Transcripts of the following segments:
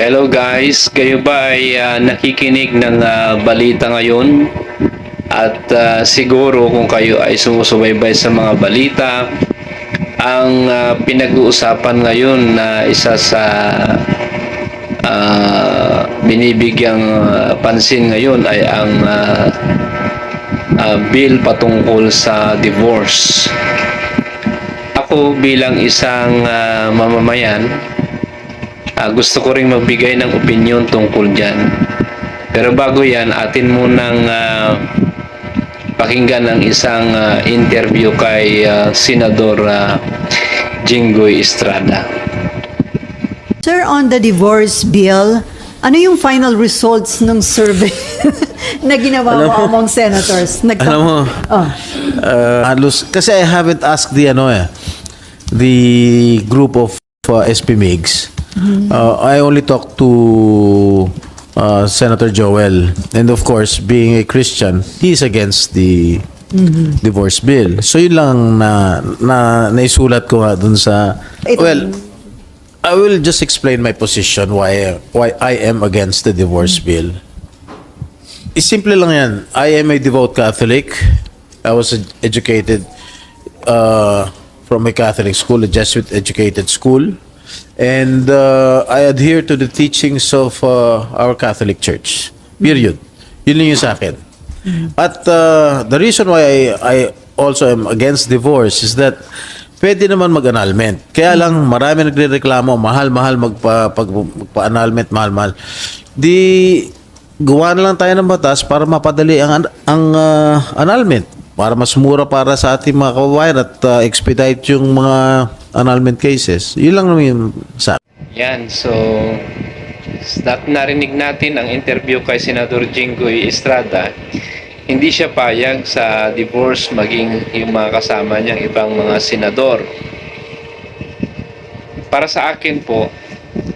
Hello guys, kayo ba ay nakikinig ng balita ngayon? At siguro kung kayo ay sumusubaybay sa mga balita, ang pinag-uusapan ngayon na isa sa binibigyang pansin ngayon ay ang bill patungkol sa divorce. Ako bilang isang mamamayan, gusto ko ring magbigay ng opinion tungkol dyan. Pero bago yan, atin munang pakinggan ang isang interview kay Senador Jinggoy Estrada. Sir, on the divorce bill, ano yung final results ng survey na ginawa mo among senators? Alam mo, halos, kasi I haven't asked the group of SP MIGs. I only talked to Senator Joel, and of course, being a Christian, he's against the divorce bill. So yun lang na naisulat ko nga dun sa I will just explain my position why I am against the divorce bill. Simple lang yan. I am a devout Catholic. I was educated from a Catholic school, a Jesuit educated school. And I adhere to the teachings of our Catholic Church. Period. Yun lang yung sa akin. At the reason why I also am against divorce is that pwede naman mag-annulment. Kaya lang marami nagrereklamo, mahal-mahal magpa-annulment, mahal-mahal. Di gawa na lang tayo ng batas para mapadali ang annulment. Para mas mura para sa ating mga kababayan at expedite yung mga annulment cases. Yun lang naman yung sa Yan, so narinig natin ang interview kay Senador Jinggoy Estrada. Hindi siya payag sa divorce maging yung mga kasama niyang ibang mga senador. Para sa akin po,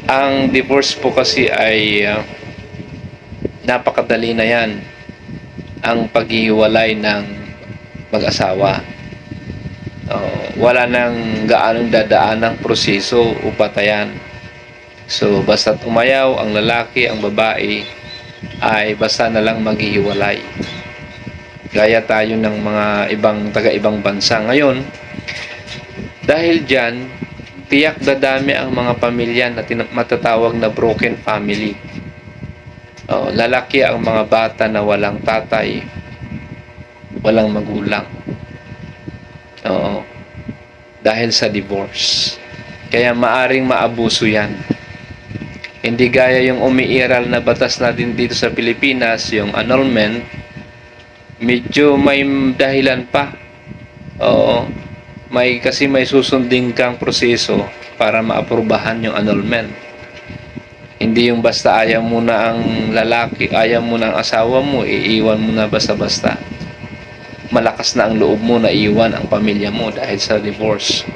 ang divorce po kasi ay napakadali na yan. Ang paghiwalay ng mag-asawa. Wala nang gaanong dadaan ng proseso o patayan. So, basta't umayaw ang lalaki, ang babae, ay basta na lang maghihiwalay. Gaya tayo ng mga taga-ibang bansa ngayon. Dahil dyan, tiyak dadami ang mga pamilya na matatawag na broken family. Lalaki ang mga bata na walang tatay, walang magulang. Dahil sa divorce. Kaya maaring maabuso yan. Hindi gaya yung umiiral na batas natin dito sa Pilipinas, yung annulment, medyo may dahilan pa. Kasi may susundin kang proseso para maaprubahan yung annulment. Hindi yung basta ayaw mo na ang lalaki, ayaw mo na ang asawa mo, iiwan mo na basta-basta. Malakas na ang loob mo na iwan ang pamilya mo dahil sa divorce.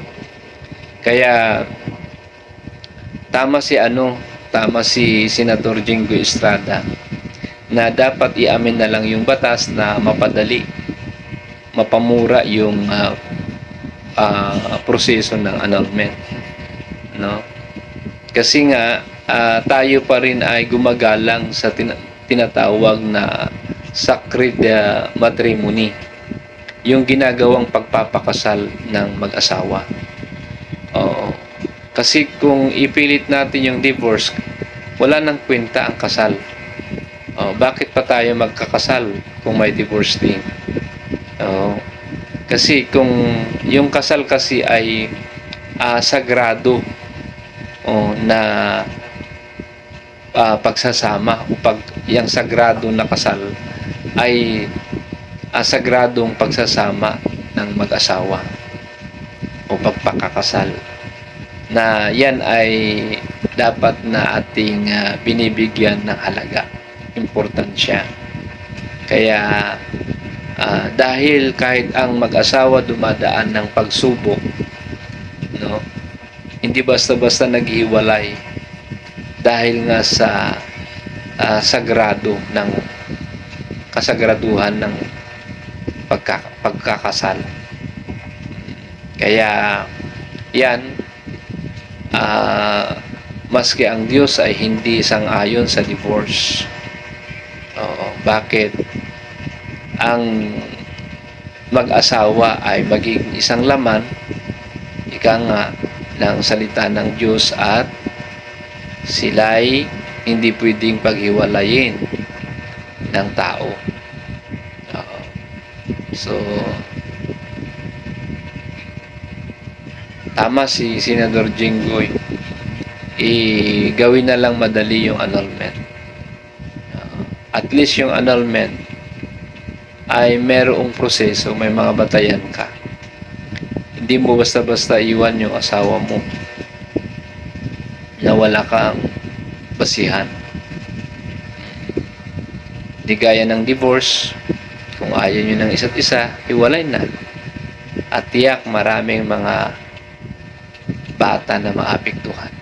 Kaya tama si Senador Jinggoy Estrada na dapat iamin na lang yung batas na mapadali, mapamura yung proseso ng annulment, no? Kasi nga tayo pa rin ay gumagalang sa tinatawag na sacred matrimony, yung ginagawang pagpapakasal ng mag-asawa. Kasi kung ipilit natin yung divorce, wala nang kwenta ang kasal. Bakit pa tayo magkakasal kung may divorce din? Kasi kung yung kasal kasi ay sagrado na pagsasama, yung sagrado na kasal ay sagradong pagsasama ng mag-asawa o pagpakakasal, na yan ay dapat na ating binibigyan ng halaga, importansya. Kaya dahil kahit ang mag-asawa dumadaan ng pagsubok, no, hindi basta-basta naghiwalay dahil nga sa kasagraduhan ng pagkakasal. Kaya yan, maski ang Diyos ay hindi sang-ayon sa divorce. Oo, bakit? Ang mag-asawa ay magiging isang laman, ika nga, ng salita ng Diyos, at sila'y hindi pwedeng paghiwalayin ng tao. Oo. So, tama si Senador Jinggoy, gawin na lang madali yung annulment. At least yung annulment ay merong proseso, may mga batayan ka. Hindi mo basta-basta iwan yung asawa mo na wala kang basihan. Di gaya ng divorce, kung ayaw nyo ng isa't isa, hiwalay na. At tiyak maraming mga bata na maapektuhan.